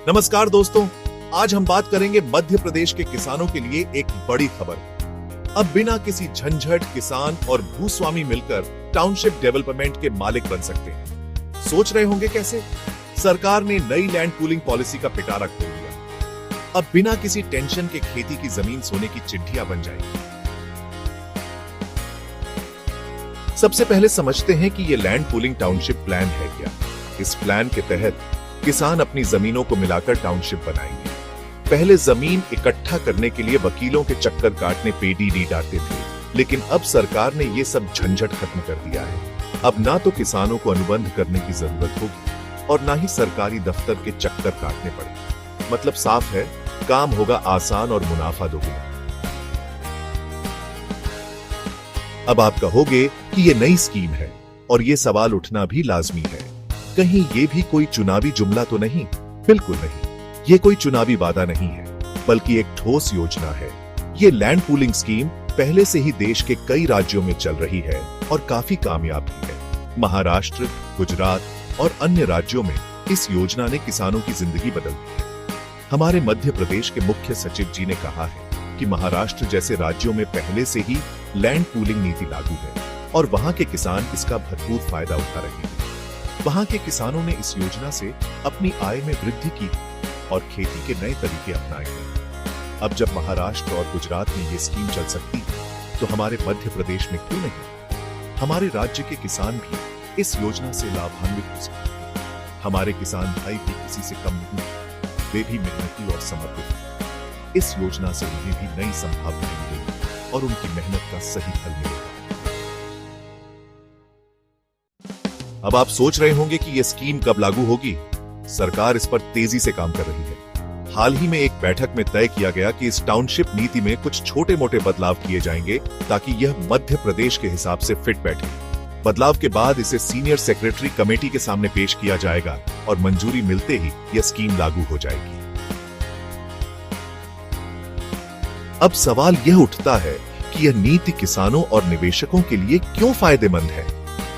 नमस्कार दोस्तों, आज हम बात करेंगे मध्य प्रदेश के किसानों के लिए एक बड़ी खबर। अब बिना किसी झंझट किसान और भूस्वामी मिलकर टाउनशिप डेवलपमेंट के मालिक बन सकते हैं। सोच रहे होंगे कैसे? सरकार ने नई लैंड पूलिंग पॉलिसी का पिटारा खोल दिया। अब बिना किसी टेंशन के खेती की जमीन सोने की चिट्ठियां बन जाएंगी। सबसे पहले समझते हैं कि ये लैंड पूलिंग टाउनशिप प्लान है क्या। इस प्लान के तहत किसान अपनी जमीनों को मिलाकर टाउनशिप बनाएंगे। पहले जमीन इकट्ठा करने के लिए वकीलों के चक्कर काटने पेडी डी डालते थे, लेकिन अब सरकार ने ये सब झंझट खत्म कर दिया है। अब ना तो किसानों को अनुबंध करने की जरूरत होगी और ना ही सरकारी दफ्तर के चक्कर काटने पड़ेंगे। मतलब साफ है, काम होगा आसान और मुनाफा दोगुना। अब आप कहोगे कि ये नई स्कीम है और ये सवाल उठना भी लाजमी है, कहीं ये भी कोई चुनावी जुमला तो नहीं? बिल्कुल नहीं, ये कोई चुनावी वादा नहीं है, बल्कि एक ठोस योजना है। ये लैंड पूलिंग स्कीम पहले से ही देश के कई राज्यों में चल रही है और काफी कामयाब भी है। महाराष्ट्र, गुजरात और अन्य राज्यों में इस योजना ने किसानों की जिंदगी बदल दी है। हमारे मध्य प्रदेश के मुख्य सचिव जी ने कहा है कि महाराष्ट्र जैसे राज्यों में पहले से ही लैंड पूलिंग नीति लागू है और वहां के किसान इसका भरपूर फायदा उठा रहे हैं। वहां के किसानों ने इस योजना से अपनी आय में वृद्धि की और खेती के नए तरीके अपनाए हैं। अब जब महाराष्ट्र और गुजरात में ये स्कीम चल सकती है, तो हमारे मध्य प्रदेश में क्यों नहीं? हमारे राज्य के किसान भी इस योजना से लाभान्वित हो सकते हैं। हमारे किसान भाई भी किसी से कम नहीं, वे भी मेहनती और समर्पित हैं। इस योजना से उन्हें भी नई संभावनाएं मिलेंगी और उनकी मेहनत का सही फल मिलेगा। अब आप सोच रहे होंगे कि यह स्कीम कब लागू होगी। सरकार इस पर तेजी से काम कर रही है। हाल ही में एक बैठक में तय किया गया कि इस टाउनशिप नीति में कुछ छोटे मोटे बदलाव किए जाएंगे ताकि यह मध्य प्रदेश के हिसाब से फिट बैठे। बदलाव के बाद इसे सीनियर सेक्रेटरी कमेटी के सामने पेश किया जाएगा और मंजूरी मिलते ही यह स्कीम लागू हो जाएगी। अब सवाल यह उठता है कि यह नीति किसानों और निवेशकों के लिए क्यों फायदेमंद है।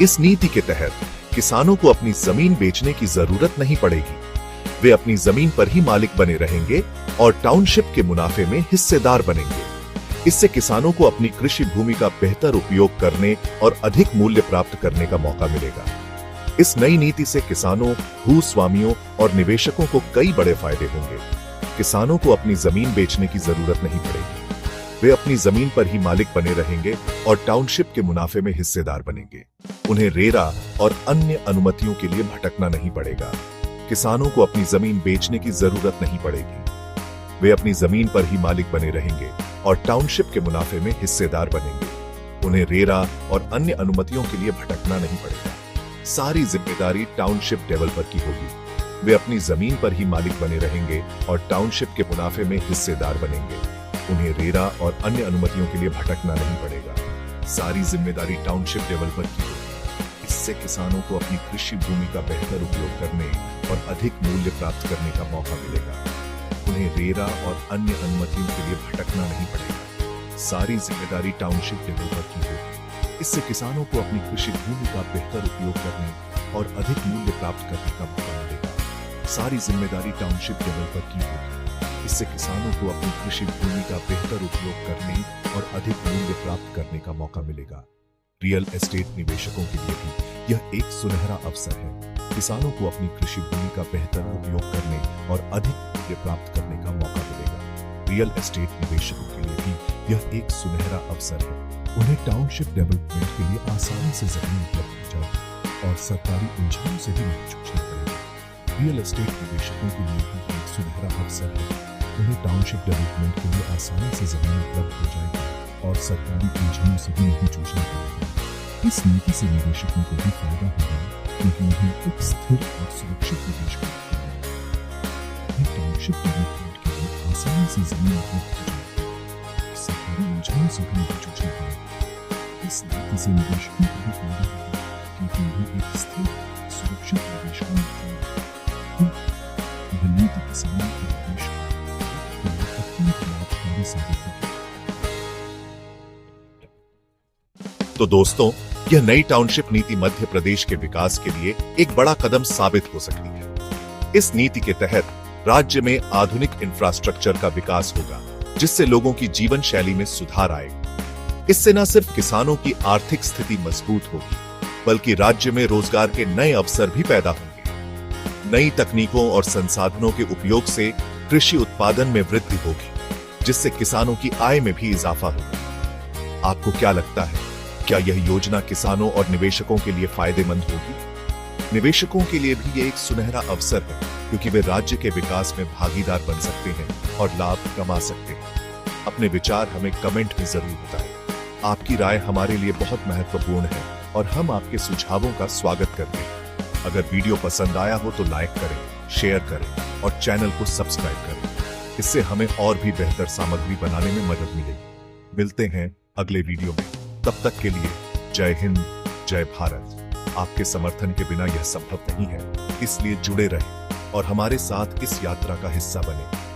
इस नीति के तहत किसानों को अपनी जमीन बेचने की जरूरत नहीं पड़ेगी। वे अपनी जमीन पर ही मालिक बने रहेंगे और टाउनशिप के मुनाफे में हिस्सेदार बनेंगे। इससे किसानों को अपनी कृषि भूमि का बेहतर उपयोग करने और अधिक मूल्य प्राप्त करने का मौका मिलेगा। इस नई नीति से किसानों, भूस्वामियों और निवेशकों को कई बड़े फायदे होंगे। किसानों को अपनी जमीन बेचने की जरूरत नहीं पड़ेगी। वे अपनी जमीन पर ही मालिक बने रहेंगे और टाउनशिप के मुनाफे में हिस्सेदार बनेंगे। उन्हें रेरा और अन्य अनुमतियों के लिए भटकना नहीं पड़ेगा। किसानों को अपनी जमीन बेचने की जरूरत नहीं पड़ेगी। वे अपनी जमीन पर ही मालिक बने रहेंगे और टाउनशिप के मुनाफे में हिस्सेदार बनेंगे। उन्हें रेरा और अन्य अनुमतियों के लिए भटकना नहीं पड़ेगा। सारी जिम्मेदारी टाउनशिप डेवलपर की होगी। वे अपनी जमीन पर ही मालिक बने रहेंगे और टाउनशिप के मुनाफे में हिस्सेदार बनेंगे। उन्हें रेरा और अन्य अनुमतियों के लिए भटकना नहीं पड़ेगा। सारी जिम्मेदारी टाउनशिप डेवलपर की होगी। इससे किसानों को अपनी कृषि भूमि का बेहतर उपयोग करने और अधिक मूल्य प्राप्त करने का मौका मिलेगा। उन्हें रेरा और अन्य अनुमतियों के लिए भटकना नहीं पड़ेगा। सारी जिम्मेदारी टाउनशिप डेवलपर की होगी। इससे किसानों को अपनी कृषि भूमि का बेहतर उपयोग करने और अधिक मूल्य प्राप्त करने का मौका मिलेगा। सारी जिम्मेदारी टाउनशिप डेवलपर की होगी। इससे किसानों को अपनी कृषि भूमि का बेहतर उपयोग करने और अधिक मूल्य प्राप्त करने का मौका मिलेगा। रियल एस्टेट निवेशकों के लिए भी यह एक सुनहरा अवसर है। किसानों को अपनी कृषि भूमि का बेहतर उपयोग करने और अधिक मूल्य प्राप्त करने का मौका मिलेगा। रियल एस्टेट निवेशकों के लिए भी यह एक सुनहरा अवसर है। उन्हें टाउनशिप डेवलपमेंट के लिए आसानी से जमीन उपलब्ध हो जाएगी और सरकारी इंजीनियरों से भी नहीं जूझना पड़ेगा। रियल एस्टेट निवेशकों के लिए भी एक सुनहरा अवसर है। उन्हें टाउनशिप डेवलपमेंट के लिए आसानी से जमीन उपलब्ध हो जाएगी और सरकारी इंजीनियरों से भी नहीं जूझना पड़ेगा। इस नीति से निवेशकों को भी फायदा होगा, क्योंकि उन्हें एक स्थिर और सुरक्षित निवेश करना है। टाउनशिप डेवलपमेंट के लिए आसानी से जमीन उपलब्ध हो जाएगी। सरकारी इंजीनियरों से भी नहीं जूझना पड़ेगा। इस नीति से निवेशकों को भी फायदा होगा, क्योंकि उन्हें एक स्थिर सुरक्षित निवेश करना है। यह नीति किसानों के निवेश तो दोस्तों, यह नई टाउनशिप नीति मध्य प्रदेश के विकास के लिए एक बड़ा कदम साबित हो सकती है। इस नीति के तहत राज्य में आधुनिक इंफ्रास्ट्रक्चर का विकास होगा, जिससे लोगों की जीवन शैली में सुधार आएगा। इससे न सिर्फ किसानों की आर्थिक स्थिति मजबूत होगी, बल्कि राज्य में रोजगार के नए अवसर भी पैदा होंगे। नई तकनीकों और संसाधनों के उपयोग से कृषि उत्पादन में वृद्धि होगी, जिससे किसानों की आय में भी इजाफा होगा। आपको क्या लगता है, क्या यह योजना किसानों और निवेशकों के लिए फायदेमंद होगी? निवेशकों के लिए भी ये एक सुनहरा अवसर है, क्योंकि वे राज्य के विकास में भागीदार बन सकते हैं और लाभ कमा सकते हैं। अपने विचार हमें कमेंट में जरूर बताएं। आपकी राय हमारे लिए बहुत महत्वपूर्ण है और हम आपके सुझावों का स्वागत करते हैं। अगर वीडियो पसंद आया हो तो लाइक करें, शेयर करें और चैनल को सब्सक्राइब करें। इससे हमें और भी बेहतर सामग्री बनाने में मदद मिलेगी। मिलते हैं अगले वीडियो में। तब तक के लिए जय हिंद, जय भारत। आपके समर्थन के बिना यह संभव नहीं है, इसलिए जुड़े रहें और हमारे साथ इस यात्रा का हिस्सा बने।